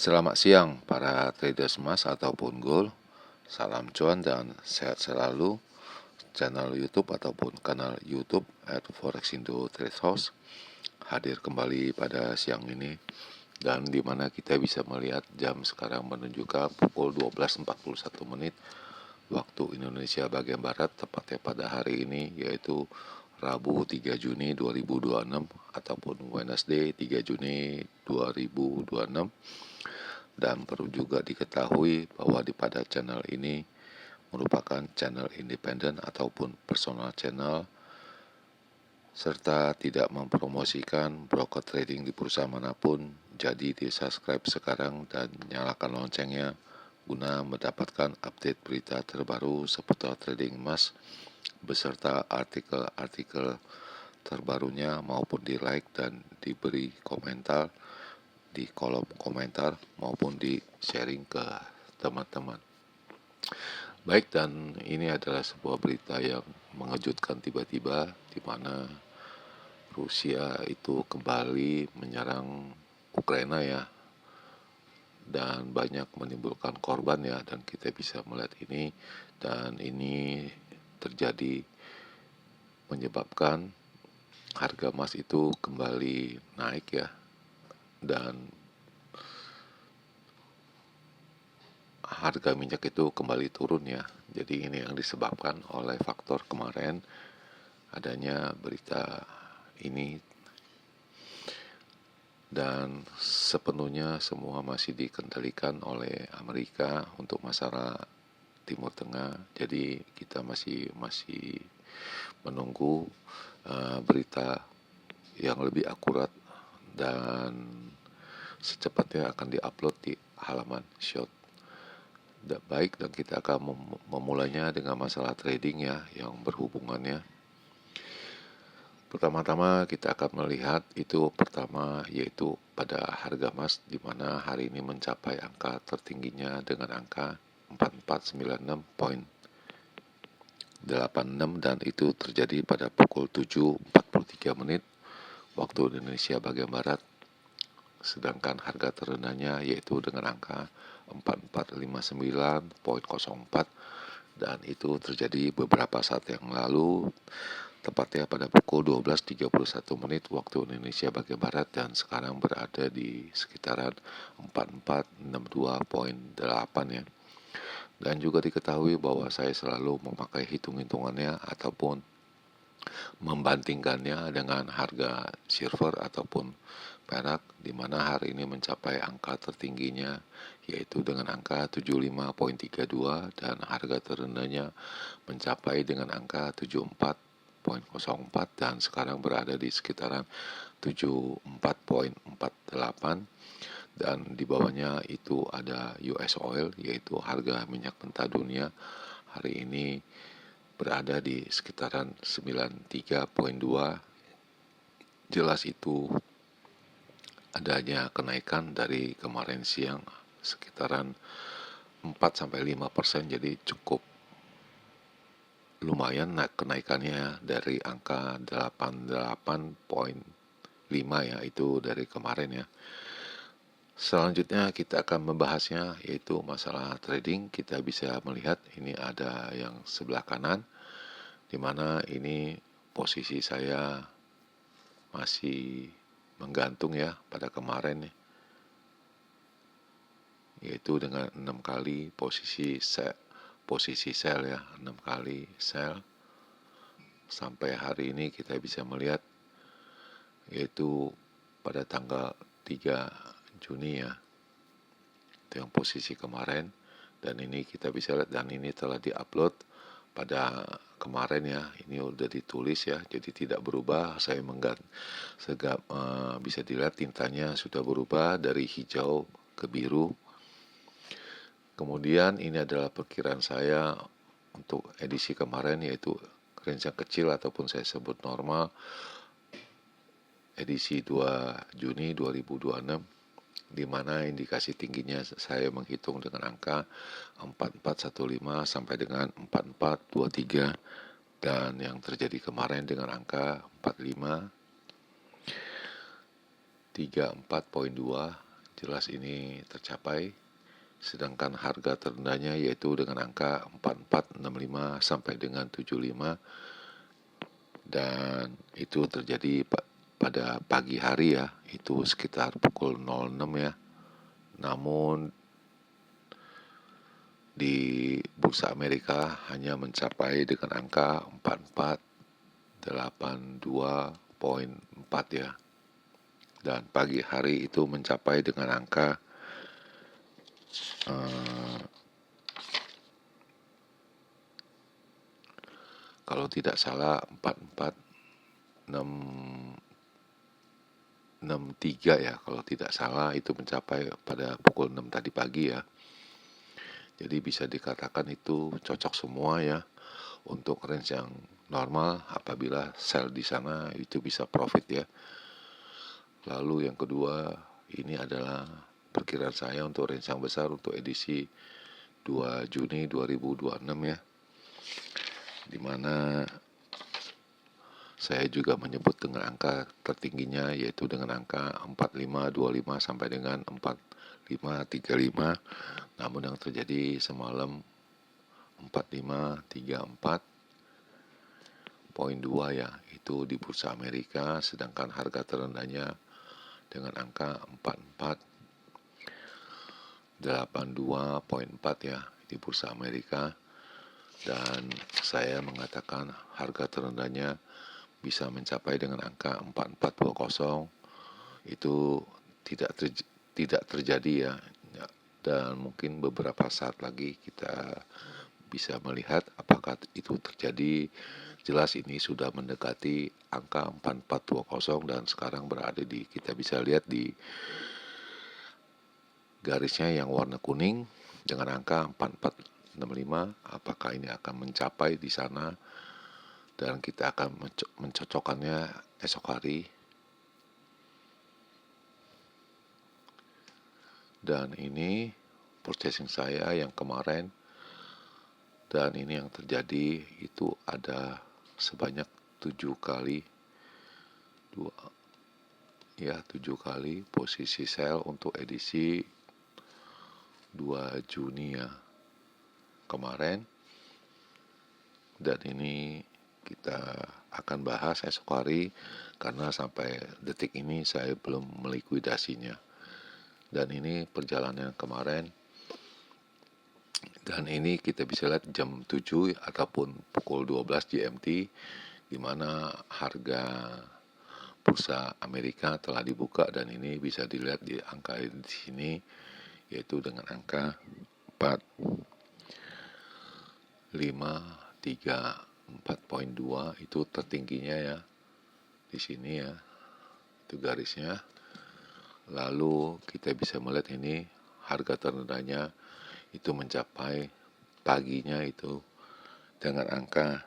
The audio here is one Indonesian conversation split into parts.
Selamat siang para traders emas ataupun gold. Salam cuan dan sehat selalu. Channel YouTube ataupun kanal YouTube @forexindo Trade House hadir kembali pada siang ini, dan dimana kita bisa melihat jam sekarang menunjukkan pukul 12.41 menit waktu Indonesia bagian Barat, tepatnya pada hari ini yaitu Rabu 3 Juni 2026 ataupun Wednesday 3 Juni 2026. Dan perlu juga diketahui bahwa pada channel ini merupakan channel independen ataupun personal channel, serta tidak mempromosikan broker trading di perusahaan manapun. Jadi di subscribe sekarang dan nyalakan loncengnya guna mendapatkan update berita terbaru seputar trading emas beserta artikel-artikel terbarunya, maupun di like dan diberi komentar di kolom komentar maupun di sharing ke teman-teman. Baik, dan ini adalah sebuah berita yang mengejutkan tiba-tiba, di mana Rusia itu kembali menyerang Ukraina ya, dan banyak menimbulkan korban ya, dan kita bisa melihat ini, dan ini terjadi menyebabkan harga emas itu kembali naik ya, dan harga minyak itu kembali turun ya. Jadi ini yang disebabkan oleh faktor kemarin adanya berita ini, dan sepenuhnya semua masih dikendalikan oleh Amerika untuk masalah Timur Tengah. Jadi kita masih menunggu berita yang lebih akurat dan secepatnya akan diupload di halaman Short. Baik, dan kita akan memulainya dengan masalah trading ya, yang berhubungannya. Pertama-tama kita akan melihat itu pertama yaitu pada harga emas, di mana hari ini mencapai angka tertingginya dengan angka 4496.86, dan itu terjadi pada pukul 7.43 menit waktu Indonesia bagian Barat. Sedangkan harga terendahnya yaitu dengan angka 4459.04, dan itu terjadi beberapa saat yang lalu, tepatnya pada pukul 12.31 menit waktu Indonesia bagian Barat, dan sekarang berada di sekitaran 4462.8 ya. Dan juga diketahui bahwa saya selalu memakai hitung-hitungannya ataupun membandingkannya dengan harga silver ataupun perak, di mana hari ini mencapai angka tertingginya yaitu dengan angka 75.32, dan harga terendahnya mencapai dengan angka 74.04, dan sekarang berada di sekitaran 74.48, dan di bawahnya itu ada US oil yaitu harga minyak mentah dunia hari ini berada di sekitaran 93.2. Jelas itu adanya kenaikan dari kemarin siang sekitaran 4-5%, jadi cukup lumayan kenaikannya dari angka 88.5 ya, itu dari kemarin ya. Selanjutnya kita akan membahasnya yaitu masalah trading. Kita bisa melihat ini ada yang sebelah kanan, di mana ini posisi saya masih menggantung ya pada kemarin, yaitu dengan 6 kali posisi sell ya, 6 kali sell sampai hari ini. Kita bisa melihat yaitu pada tanggal 3 Juni ya, itu yang posisi kemarin, dan ini kita bisa lihat, dan ini telah diupload pada kemarin ya, ini udah ditulis ya, jadi tidak berubah. Saya bisa dilihat tintanya sudah berubah dari hijau ke biru. Kemudian ini adalah perkiraan saya untuk edisi kemarin, yaitu range yang kecil ataupun saya sebut normal, edisi 2 Juni 2026, di mana indikasi tingginya saya menghitung dengan angka 4415 sampai dengan 4423, dan yang terjadi kemarin dengan angka 4534.2, jelas ini tercapai, sedangkan harga terendahnya yaitu dengan angka 4465 sampai dengan 75, dan itu terjadi pada pagi hari ya, itu sekitar pukul 06 ya. Namun di bursa Amerika hanya mencapai dengan angka 4482,4 ya. Dan pagi hari itu mencapai dengan angka kalau tidak salah 4463 ya, kalau tidak salah itu mencapai pada pukul 6 tadi pagi ya. Jadi bisa dikatakan itu cocok semua ya untuk range yang normal apabila sell di sana itu bisa profit ya. Lalu yang kedua, ini adalah perkiraan saya untuk range yang besar untuk edisi 2 Juni 2026 ya. Dimana saya juga menyebut dengan angka tertingginya yaitu dengan angka 4525 sampai dengan 4535. Namun yang terjadi semalam 4534,2 ya, itu di bursa Amerika, sedangkan harga terendahnya dengan angka 4482,4 ya di bursa Amerika. Dan saya mengatakan harga terendahnya bisa mencapai dengan angka 4420, itu tidak terjadi ya. Dan mungkin beberapa saat lagi kita bisa melihat apakah itu terjadi. Jelas ini sudah mendekati angka 4420 dan sekarang berada di, kita bisa lihat di garisnya yang warna kuning dengan angka 4465, apakah ini akan mencapai di sana dan kita akan mencocokkannya esok hari. Dan ini purchasing saya yang kemarin, dan ini yang terjadi itu ada sebanyak 7 kali 7 kali posisi sell untuk edisi 2 Juni ya kemarin. Dan ini kita akan bahas esok hari karena sampai detik ini saya belum melikuidasinya. Dan ini perjalanan kemarin, dan ini kita bisa lihat jam 7 ataupun pukul 12 GMT, di mana harga bursa Amerika telah dibuka, dan ini bisa dilihat di angka di sini yaitu dengan angka 4534,2, itu tertingginya ya di sini ya, itu garisnya. Lalu kita bisa melihat ini harga terendahnya itu mencapai paginya itu dengan angka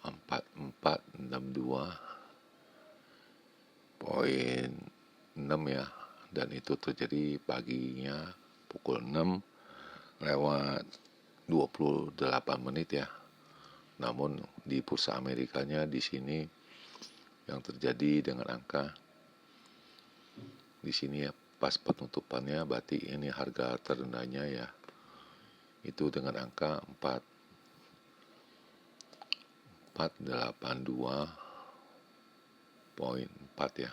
4462,6 ya, dan itu terjadi paginya pukul 6:28 ya. Namun di bursa Amerikanya di sini yang terjadi dengan angka di sini ya, pas penutupannya berarti ini harga terendahnya ya, itu dengan angka 4482,4 ya.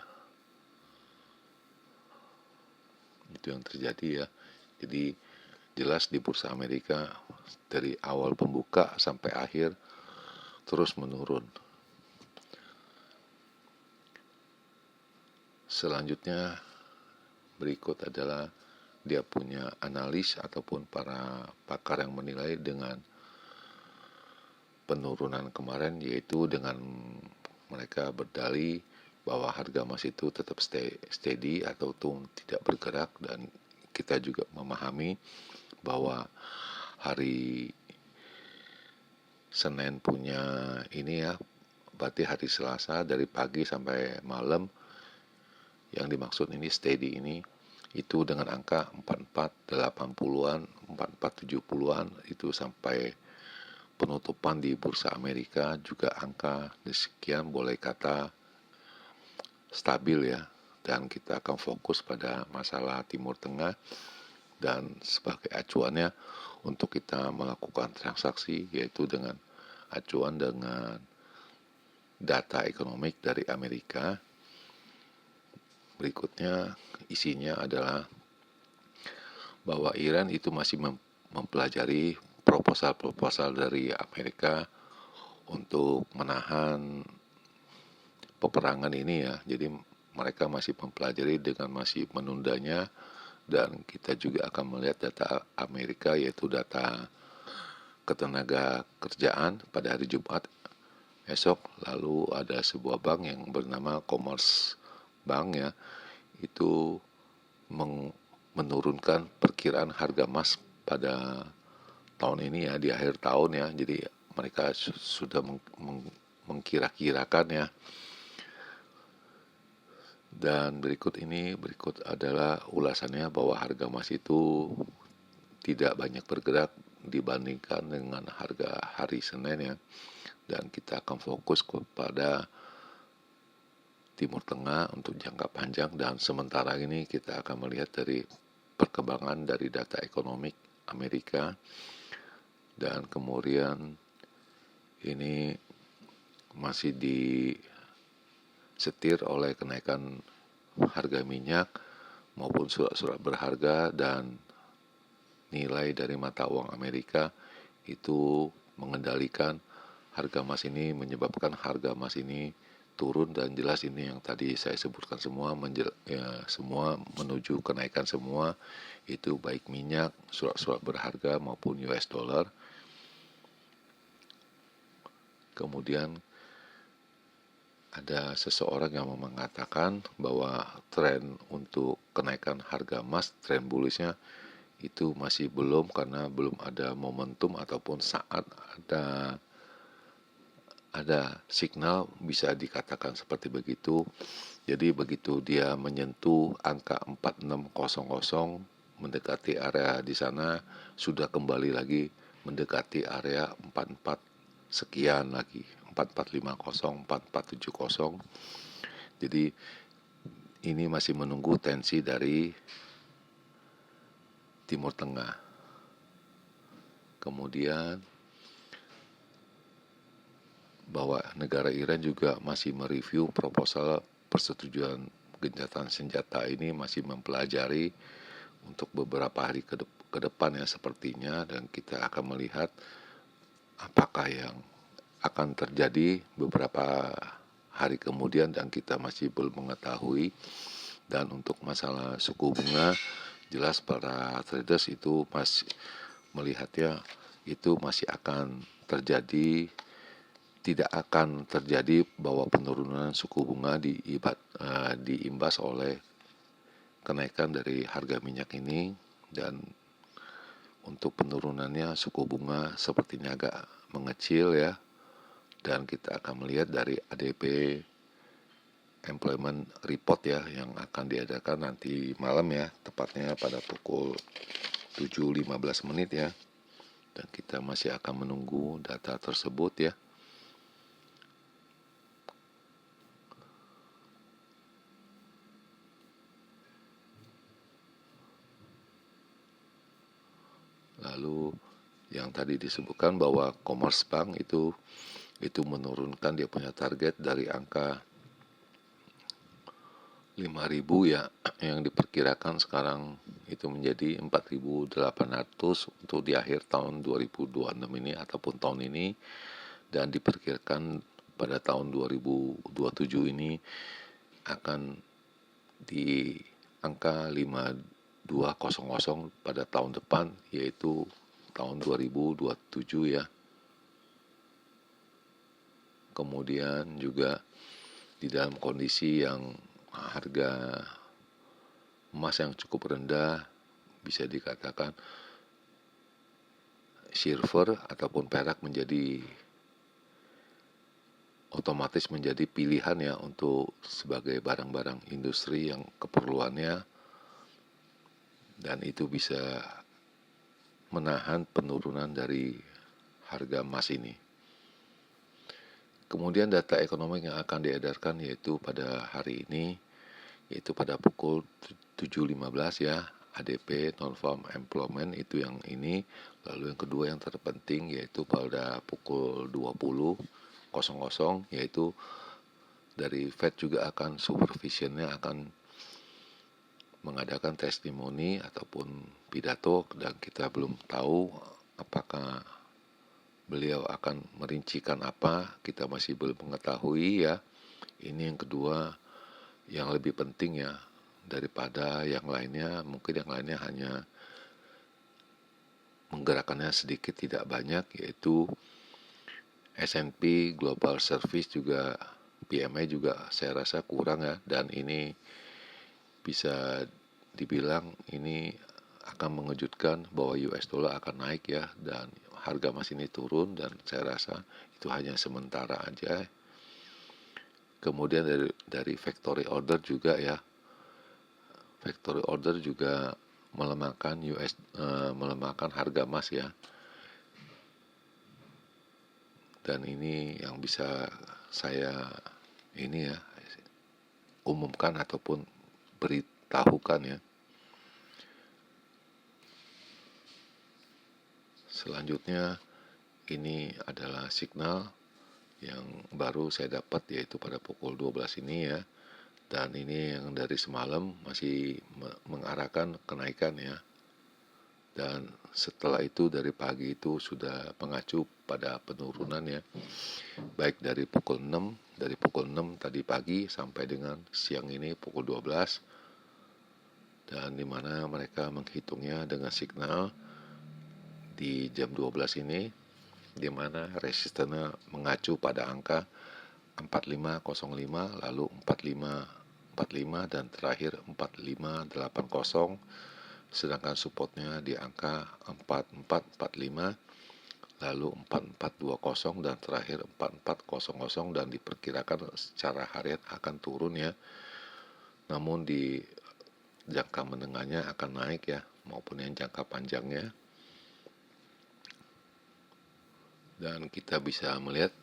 Itu yang terjadi ya. Jadi jelas di bursa Amerika dari awal pembuka sampai akhir terus menurun. Selanjutnya berikut adalah dia punya analis ataupun para pakar yang menilai dengan penurunan kemarin, yaitu dengan mereka berdalih bahwa harga emas itu tetap steady atau tidak bergerak. Dan kita juga memahami bahwa hari Senin punya ini ya, berarti hari Selasa dari pagi sampai malam, yang dimaksud ini steady ini itu dengan angka 4480-an, 4470-an itu sampai penutupan di bursa Amerika juga angka sekian, boleh kata stabil ya, dan kita akan fokus pada masalah Timur Tengah, dan sebagai acuannya untuk kita melakukan transaksi yaitu dengan acuan dengan data ekonomi dari Amerika. Berikutnya isinya adalah bahwa Iran itu masih mempelajari proposal-proposal dari Amerika untuk menahan peperangan ini ya. Jadi mereka masih mempelajari dengan masih menundanya, dan kita juga akan melihat data Amerika yaitu data ketenaga kerjaan pada hari Jumat esok. Lalu ada sebuah bank yang bernama Commerce Bank ya, itu menurunkan perkiraan harga emas pada tahun ini ya, di akhir tahun ya. Jadi mereka sudah mengkira-kirakan ya. Dan berikut adalah ulasannya bahwa harga emas itu tidak banyak bergerak dibandingkan dengan harga hari Senin ya. Dan kita akan fokus kepada Timur Tengah untuk jangka panjang, dan sementara ini kita akan melihat dari perkembangan dari data ekonomi Amerika, dan kemudian ini masih disetir oleh kenaikan harga minyak maupun surat-surat berharga, dan nilai dari mata uang Amerika itu mengendalikan harga emas ini, menyebabkan harga emas ini turun. Dan jelas ini yang tadi saya sebutkan semua semua menuju kenaikan semua, itu baik minyak, surat-surat berharga maupun US dollar. Kemudian ada seseorang yang mengatakan bahwa tren untuk kenaikan harga emas, tren bullishnya itu masih belum, karena belum ada momentum ataupun saat ada signal bisa dikatakan seperti begitu. Jadi begitu dia menyentuh angka 4600 mendekati area di sana, sudah kembali lagi mendekati area 44 sekian lagi, 4450, 4470. Jadi ini masih menunggu tensi dari Timur Tengah. Kemudian bahwa negara Iran juga masih mereview proposal persetujuan gencatan senjata ini, masih mempelajari untuk beberapa hari ke depan ya sepertinya, dan kita akan melihat apakah yang akan terjadi beberapa hari kemudian, dan kita masih belum mengetahui. Dan untuk masalah suku bunga, jelas para traders itu masih melihatnya itu masih akan terjadi, tidak akan terjadi bahwa penurunan suku bunga diimbas oleh kenaikan dari harga minyak ini. Dan untuk penurunannya suku bunga sepertinya agak mengecil ya, dan kita akan melihat dari ADP Employment Report ya yang akan diadakan nanti malam ya, tepatnya pada pukul 7.15 ya, dan kita masih akan menunggu data tersebut ya. Lalu yang tadi disebutkan bahwa Commerce Bank itu menurunkan dia punya target dari angka 5.000 ya, yang diperkirakan sekarang itu menjadi 4.800 untuk di akhir tahun 2026 ini ataupun tahun ini, dan diperkirakan pada tahun 2027 ini akan di angka 5.200 pada tahun depan, yaitu tahun 2027 ya. Kemudian juga di dalam kondisi yang harga emas yang cukup rendah, bisa dikatakan silver ataupun perak otomatis menjadi pilihan ya untuk sebagai barang-barang industri yang keperluannya, dan itu bisa menahan penurunan dari harga emas ini. Kemudian data ekonomi yang akan diedarkan yaitu pada hari ini, yaitu pada pukul 7.15 ya, ADP non-farm employment itu yang ini. Lalu yang kedua yang terpenting yaitu pada pukul 20.00 yaitu dari Fed juga akan supervisionnya akan mengadakan testimoni ataupun pidato, dan kita belum tahu apakah beliau akan merincikan apa, kita masih belum mengetahui ya. Ini yang kedua yang lebih penting ya daripada yang lainnya. Mungkin yang lainnya hanya menggerakkannya sedikit tidak banyak, yaitu S&P Global Service juga, PMI juga saya rasa kurang ya, dan ini bisa dibilang ini akan mengejutkan bahwa US dollar akan naik ya, dan harga emas ini turun, dan saya rasa itu hanya sementara aja. Kemudian dari factory order juga ya, factory order juga melemahkan harga emas ya, dan ini yang bisa saya ini ya umumkan ataupun beritahukan ya. Selanjutnya ini adalah signal yang baru saya dapat yaitu pada pukul 12 ini ya, dan ini yang dari semalam masih mengarahkan kenaikan ya, dan setelah itu dari pagi itu sudah mengacu pada penurunan ya, baik dari pukul 6 tadi pagi sampai dengan siang ini pukul 12, dan dimana mereka menghitungnya dengan signal di jam 12 ini, dimana resistennya mengacu pada angka 4505, lalu 4545, dan terakhir 4580, sedangkan supportnya di angka 4445, lalu 4420, dan terakhir 4400, dan diperkirakan secara harian akan turun ya, namun di jangka menengahnya akan naik ya, maupun yang jangka panjangnya. Dan kita bisa melihat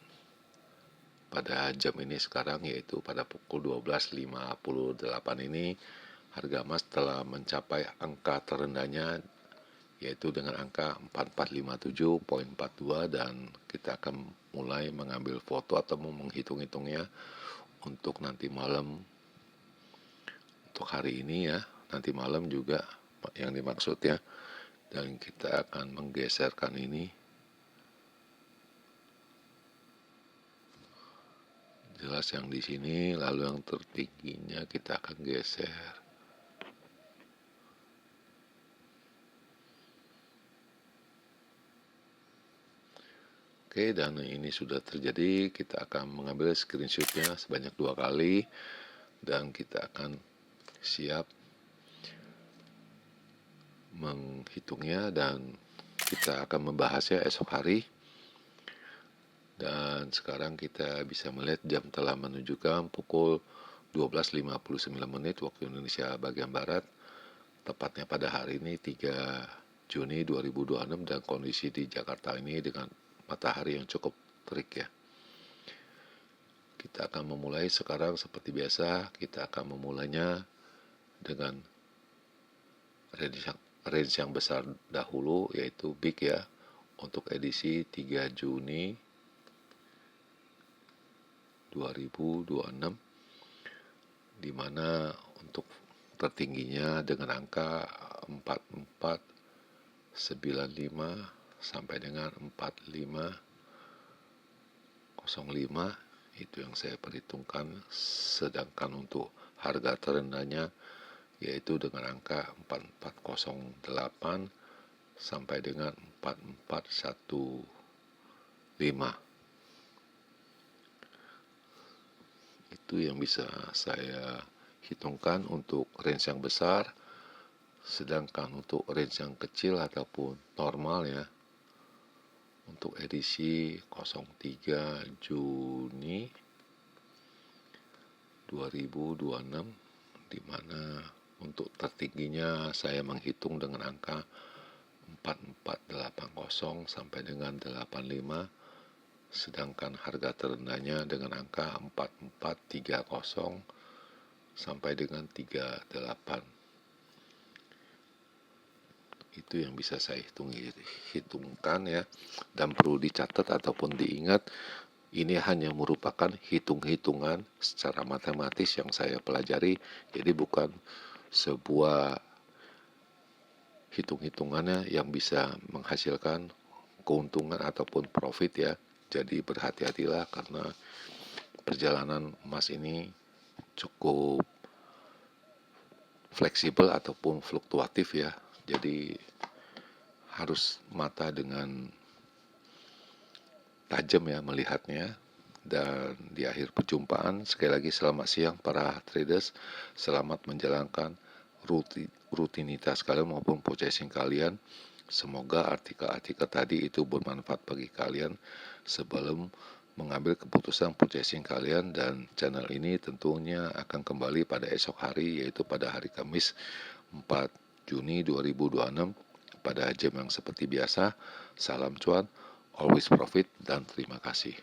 pada jam ini sekarang, yaitu pada pukul 12.58 ini, harga emas telah mencapai angka terendahnya, yaitu dengan angka 4457.42, dan kita akan mulai mengambil foto atau menghitung-hitungnya untuk nanti malam, untuk hari ini ya, nanti malam juga yang dimaksud ya, dan kita akan menggeserkan ini. Jelas yang di sini, lalu yang tertingginya kita akan geser. Oke, dan ini sudah terjadi. Kita akan mengambil screenshotnya sebanyak 2 kali, dan kita akan siap menghitungnya, dan kita akan membahasnya esok hari. Dan sekarang kita bisa melihat jam telah menunjukkan pukul 12.59 waktu Indonesia bagian Barat, tepatnya pada hari ini 3 Juni 2026, dan kondisi di Jakarta ini dengan matahari yang cukup terik ya. Kita akan memulai sekarang seperti biasa. Kita akan memulainya dengan range yang besar dahulu, yaitu big ya, untuk edisi 3 Juni 2026, di mana untuk tertingginya dengan angka 4495 sampai dengan 4505, itu yang saya perhitungkan. Sedangkan untuk harga terendahnya yaitu dengan angka 4408 sampai dengan 4415. Itu yang bisa saya hitungkan untuk range yang besar. Sedangkan untuk range yang kecil ataupun normal ya, untuk edisi 03 Juni 2026, di mana untuk tertingginya saya menghitung dengan angka 4480 sampai dengan 85. sedangkan harga terendahnya dengan angka 4430 sampai dengan 38. Itu yang bisa saya hitungkan ya, dan perlu dicatat ataupun diingat, ini hanya merupakan hitung-hitungan secara matematis yang saya pelajari, jadi bukan sebuah hitung-hitungannya yang bisa menghasilkan keuntungan ataupun profit ya. Jadi berhati-hatilah karena perjalanan emas ini cukup fleksibel ataupun fluktuatif ya. Jadi harus mata dengan tajam ya melihatnya. Dan di akhir perjumpaan, sekali lagi selamat siang para traders, selamat menjalankan rutinitas kalian maupun purchasing kalian. Semoga artikel-artikel tadi itu bermanfaat bagi kalian sebelum mengambil keputusan purchasing kalian, dan channel ini tentunya akan kembali pada esok hari, yaitu pada hari Kamis 4 Juni 2026 pada jam yang seperti biasa. Salam cuan, always profit, dan terima kasih.